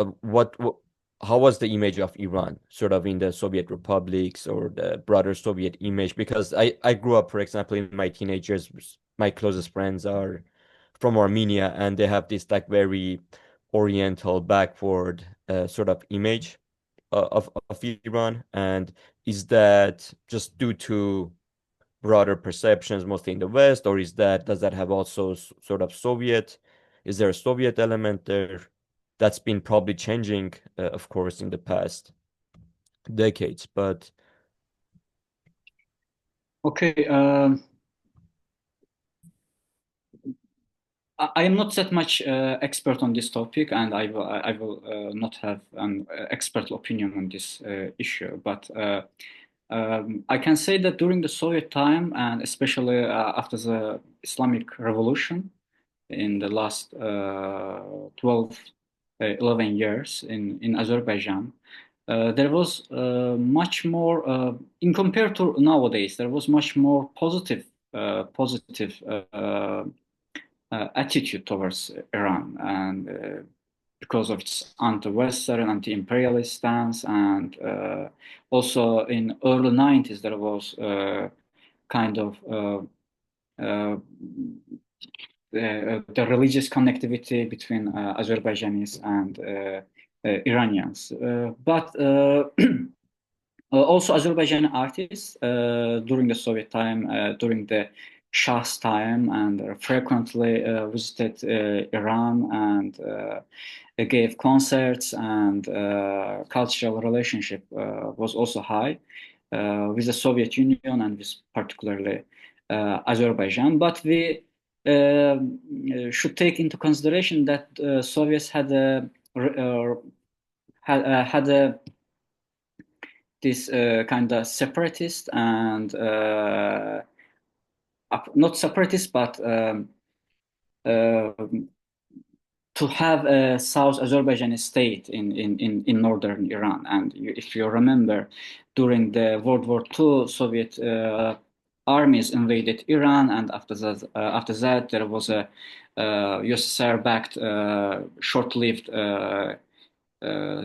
how was the image of Iran sort of in the Soviet republics or the broader Soviet image? Because I grew up, for example, in my teenage years, my closest friends are from Armenia, and they have this like very oriental, backward sort of image of Iran. And is that just due to broader perceptions, mostly in the West, or does that have also sort of Soviet? Is there a Soviet element there? That's been probably changing, of course, in the past decades. But Okay, I am not that much expert on this topic, and I will not have an expert opinion on this issue. But I can say that during the Soviet time, and especially after the Islamic Revolution in the last 12, 11 years in Azerbaijan, there was much more, in compared to nowadays, there was much more positive attitude towards Iran, and because of its anti-Western, anti-imperialist stance, and also in early 90s there was kind of the religious connectivity between Azerbaijanis and Iranians, but also Azerbaijani artists during the Soviet time, during the Shah's time, and frequently visited Iran and gave concerts, and cultural relationship was also high with the Soviet Union and with particularly Azerbaijan. But we should take into consideration that Soviets had this kind of separatist and not separatist, but to have a South Azerbaijani state in northern Iran. And if you remember, during the World War II, Soviet armies invaded Iran, and after that there was a USSR-backed short-lived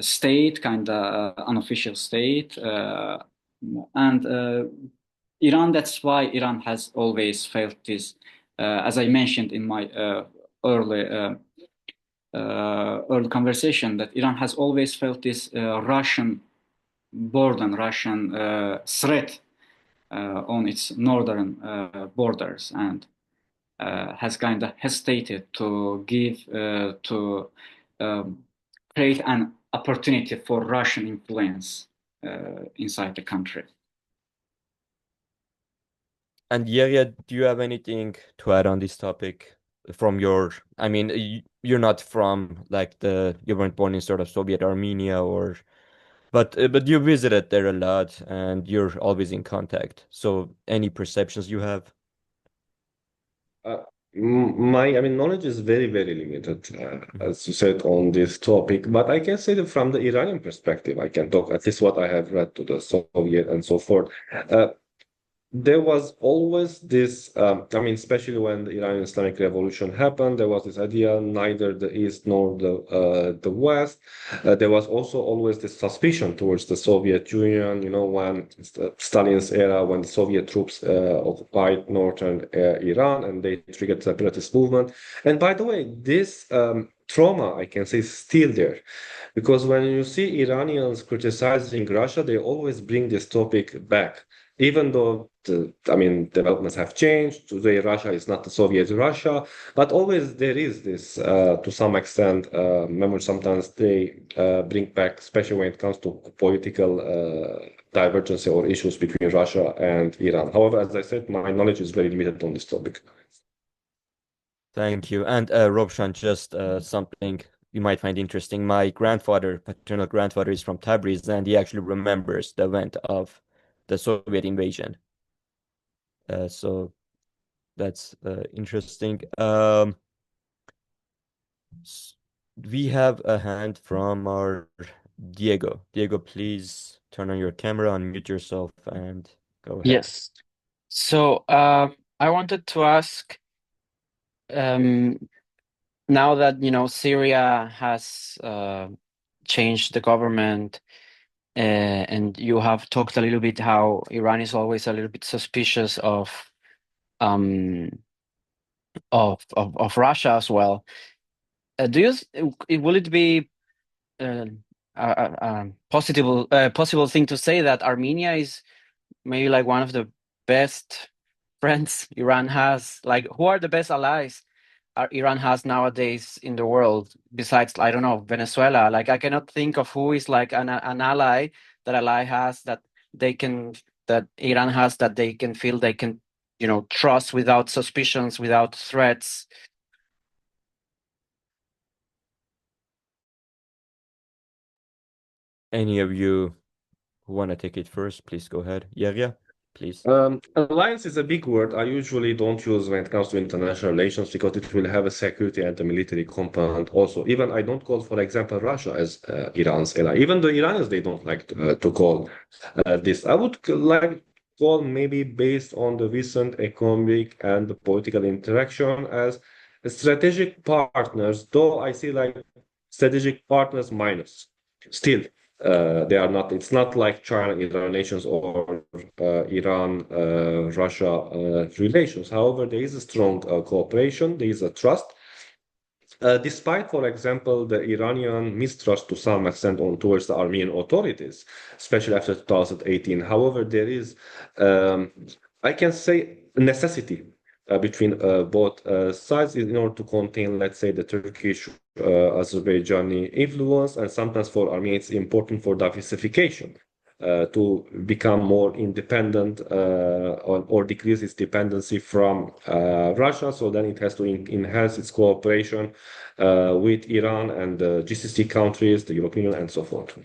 state, kind of unofficial state, and Iran. That's why Iran has always felt this, as I mentioned in my early conversation, that Iran has always felt this Russian burden, Russian threat on its northern borders, and has kind of hesitated to give to create an opportunity for Russian influence inside the country. And Yeghia, do you have anything to add on this topic from your, I mean, you're not from like you weren't born in sort of Soviet Armenia but you visited there a lot and you're always in contact. So any perceptions you have? I mean, knowledge is very, very limited, as you said, on this topic. But I can say that from the Iranian perspective, I can talk at least what I have read to the Soviet and so forth. There was always this, I mean, especially when the Iranian Islamic Revolution happened, there was this idea neither the East nor the West. There was also always this suspicion towards the Soviet Union, you know, when Stalin's era, when the Soviet troops occupied northern Iran and they triggered the separatist movement. And by the way, this trauma, I can say, is still there. Because when you see Iranians criticizing Russia, they always bring this topic back. Even though, I mean, developments have changed, today Russia is not the Soviet Russia, but always there is this, to some extent, memory sometimes they bring back, especially when it comes to political divergence or issues between Russia and Iran. However, as I said, my knowledge is very limited on this topic. Thank you. And Rovshan, just something you might find interesting. My paternal grandfather is from Tabriz, and he actually remembers the event of the Soviet invasion. So that's interesting. We have a hand from our Diego. Diego, please turn on your camera, unmute yourself, and go ahead. Yes. So I wanted to ask, now that Syria has changed the government, and you have talked a little bit how Iran is always a little bit suspicious of Russia as well. Will it be a possible thing to say that Armenia is maybe like one of the best friends Iran has? Like, who are the best allies Iran has nowadays in the world besides, I don't know, Venezuela? Like, I cannot think of who is like an ally that Iran has, that they can feel they can trust without suspicions, without threats. Any of you who want to take it first, please go ahead. Yeghia, please. Alliance is a big word. I usually don't use when it comes to international relations because it will have a security and a military component also. Even I don't call, for example, Russia as Iran's ally. Even the Iranians, they don't like to call this. I would like call maybe based on the recent economic and political interaction as strategic partners, though I see like strategic partners minus. Still, they are not. It's not like China-Iran relations or Iran-Russia relations. However, there is a strong cooperation. There is a trust. Despite, for example, the Iranian mistrust to some extent towards the Armenian authorities, especially after 2018. However, there is, I can say, necessity between both sides in order to contain, let's say, the Turkish Azerbaijani influence, and sometimes for Armenia it's important for diversification to become more independent or decrease its dependency from Russia. So then it has to enhance its cooperation with Iran and the GCC countries, the European Union, and so forth.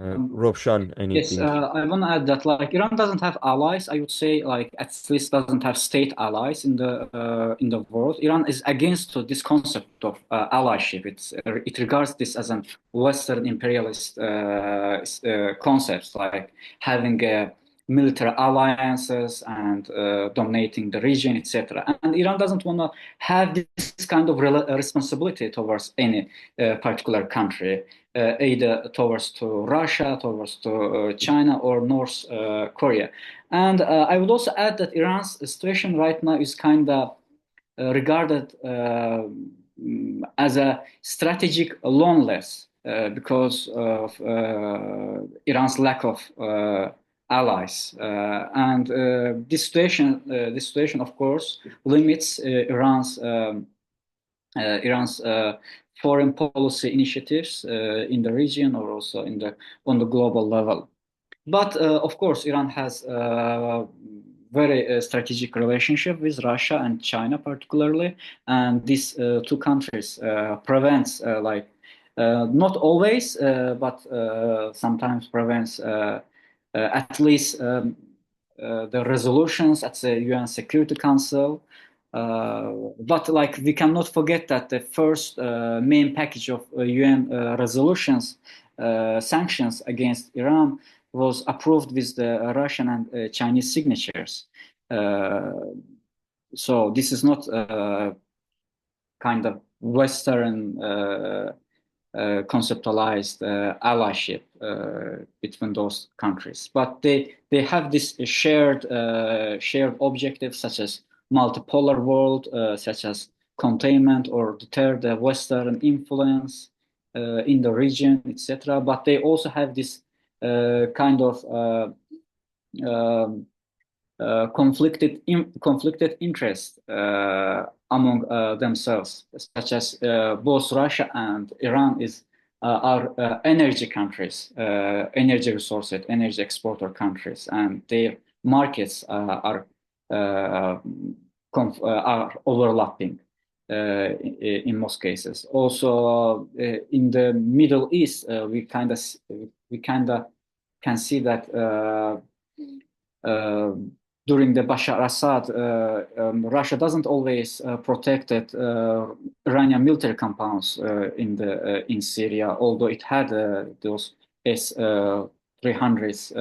Rovshan, anything? Yes, I want to add that like Iran doesn't have allies. I would say like at least doesn't have state allies in the world. Iran is against this concept of allyship. It regards this as an Western imperialist concept, like having military alliances and dominating the region, etc. And Iran doesn't want to have this kind of responsibility towards any particular country. Either towards to Russia, towards to China, or North Korea. And I would also add that Iran's situation right now is kind of regarded as a strategic loneliness because of Iran's lack of allies. And this situation, of course, limits Iran's foreign policy initiatives in the region or also on the global level. But of course, Iran has a very strategic relationship with Russia and China particularly, and these two countries prevents not always, but sometimes prevents at least the resolutions at the UN Security Council. But like we cannot forget that the first main package of UN resolutions, sanctions against Iran, was approved with the Russian and Chinese signatures. So this is not kind of Western conceptualized allyship between those countries, but they have this shared objectives such as multipolar world, such as containment or deter the Western influence in the region, etc. But they also have this kind of conflicted interest among themselves, such as both Russia and Iran are energy countries, energy resources, energy exporter countries, and their markets are overlapping in most cases. Also, in the Middle East, we kind of can see that during the Bashar Assad, Russia doesn't always protected Iranian military compounds in Syria, although it had those 300s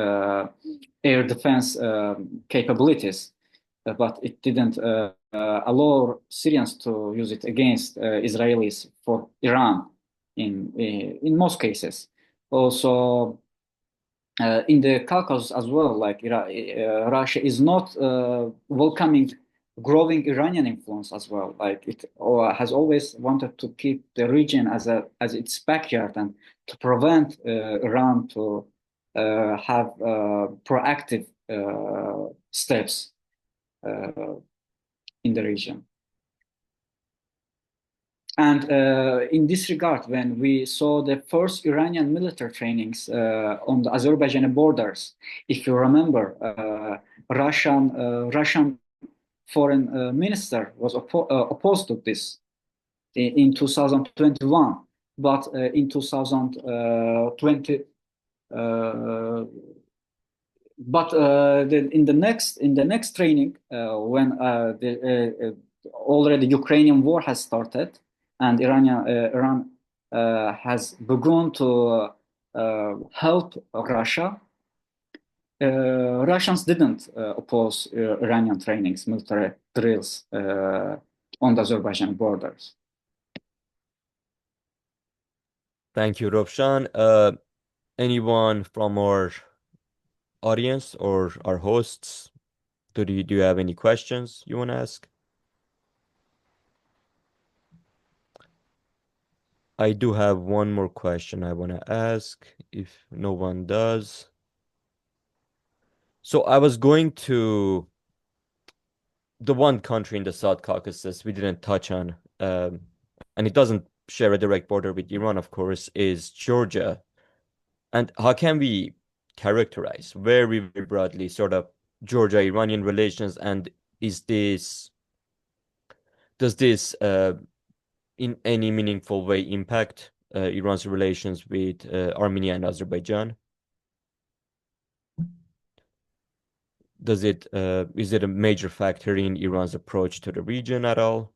air defense capabilities, but it didn't allow Syrians to use it against Israelis for Iran in most cases. Also, in the Caucasus as well, like Russia is not welcoming growing Iranian influence as well. Like it has always wanted to keep the region as its backyard and to prevent Iran to have proactive steps in the region. And in this regard, when we saw the first Iranian military trainings on the Azerbaijani borders, if you remember, Russian foreign minister was opposed to this in 2021, but in 2020. In the next training, when already Ukrainian war has started, and Iran has begun to help Russia. Russians didn't oppose Iranian trainings, military drills on the Azerbaijan borders. Thank you, Rovshan. Anyone from our audience or our hosts, do you have any questions you want to ask? I do have one more question I want to ask, if no one does. So I was going to the one country in the South Caucasus we didn't touch on, and it doesn't share a direct border with Iran, of course, is Georgia. And how can we characterize very, very broadly sort of Georgia-Iranian relations, and does this in any meaningful way impact Iran's relations with Armenia and Azerbaijan? Is it a major factor in Iran's approach to the region at all?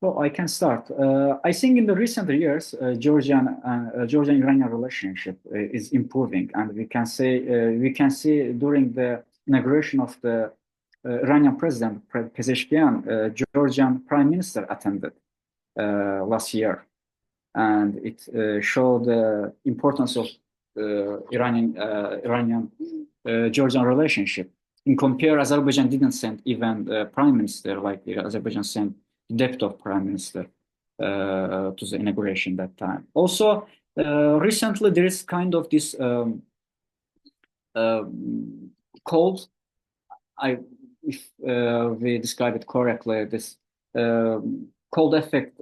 Well, I can start. I think in the recent years, Georgian-Iranian relationship is improving, and we can see during the inauguration of the Iranian president Pezeshkian, Georgian prime minister attended last year, and it showed the importance of Iranian-Georgian relationship. In compare, Azerbaijan didn't send even the prime minister, like Azerbaijan sent deputy of prime minister to the inauguration that time. Also, recently there is kind of this cold, if we describe it correctly, this cold effect,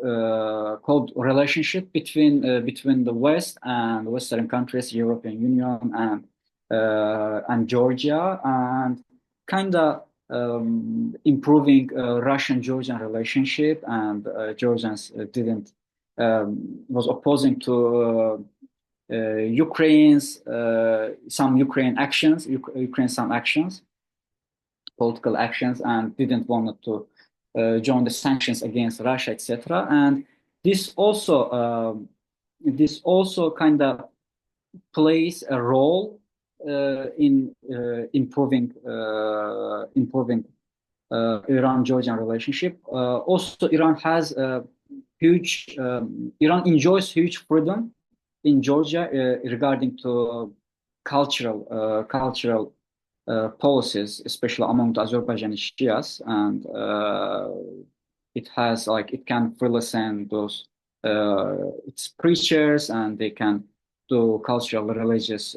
cold relationship between the West and Western countries, European Union and Georgia, and kind of improving Russian-Georgian relationship, and Georgians was opposing to some Ukraine actions, political actions, and didn't want to join the sanctions against Russia, etc. And this also kind of plays a role in improving Iran-Georgian relationship. Also, Iran enjoys huge freedom in Georgia regarding to cultural policies, especially among the Azerbaijani Shias, and it can freely send those its preachers, and they can do cultural religious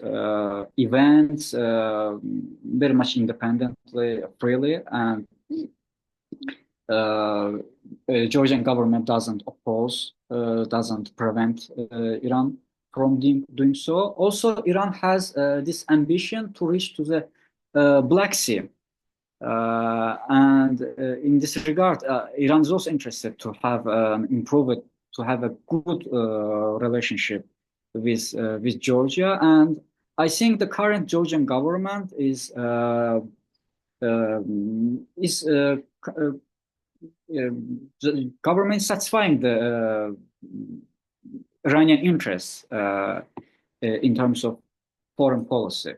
events very much independently, freely, and Georgian government doesn't prevent Iran from doing so. Also, Iran has this ambition to reach to the Black Sea, and in this regard, Iran is also interested to have a good relationship with Georgia, and I think the current Georgian government is the government satisfying the Iranian interests in terms of foreign policy.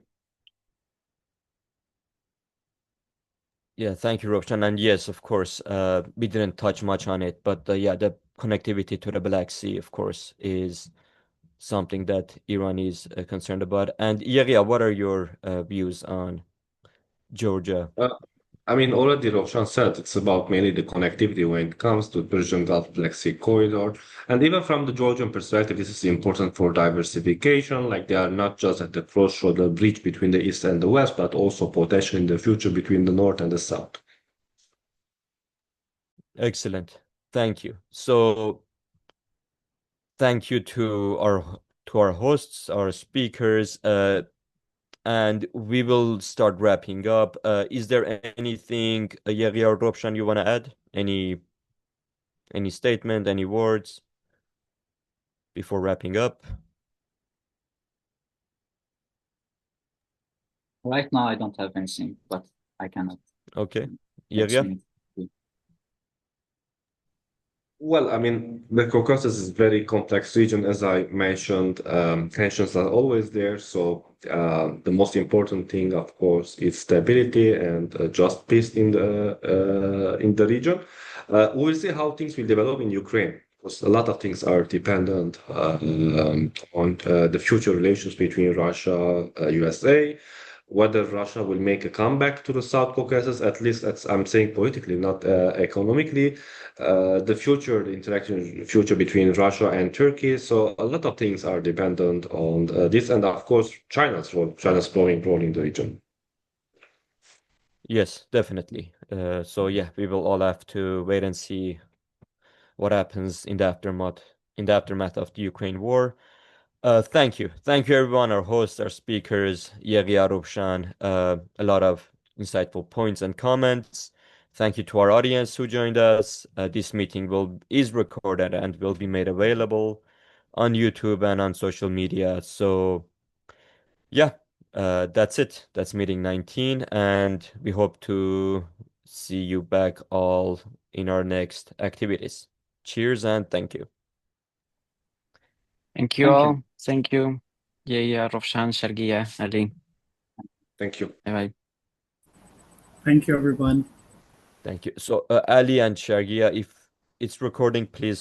Yeah, thank you, Rovshan. And yes, of course, we didn't touch much on it, but yeah, the connectivity to the Black Sea, of course, is something that Iran is concerned about. And Yeghia, what are your views on Georgia? I mean, already Rovshan said it's about mainly the connectivity when it comes to Persian Gulf Black Sea corridor. And even from the Georgian perspective, this is important for diversification. Like they are not just at the crossroad, the bridge between the East and the West, but also potentially in the future between the North and the South. Excellent. Thank you. So thank you to our hosts, our speakers, and we will start wrapping up. Is there anything, Yeghia or Rovshan, you want to add? Any statement, any words before wrapping up? Right now, I don't have anything, but I cannot. Okay. Yeghia? Well, I mean, the Caucasus is a very complex region, as I mentioned. Tensions are always there. So the most important thing, of course, is stability and just peace in the region. We'll see how things will develop in Ukraine, because a lot of things are dependent on the future relations between Russia, USA. Whether Russia will make a comeback to the South Caucasus, at least that's, I'm saying politically, not economically. The interaction future between Russia and Turkey. So a lot of things are dependent on this, and of course China's role, China's growing role in the region. Yes, definitely. So yeah, we will all have to wait and see what happens in the aftermath of the Ukraine war. Thank you everyone, our hosts, our speakers, Yeghia, Rovshan, a lot of insightful points and comments. Thank you to our audience who joined us. This meeting is recorded and will be made available on YouTube and on social media. So yeah, that's it. That's meeting 19, and we hope to see you back all in our next activities. Cheers and thank you. Thank you all. Thank you. Yeah, Rovshan, Shargia, Ali. Thank you. Bye-bye. Thank you, everyone. Thank you. So Ali and Shargia, if it's recording, please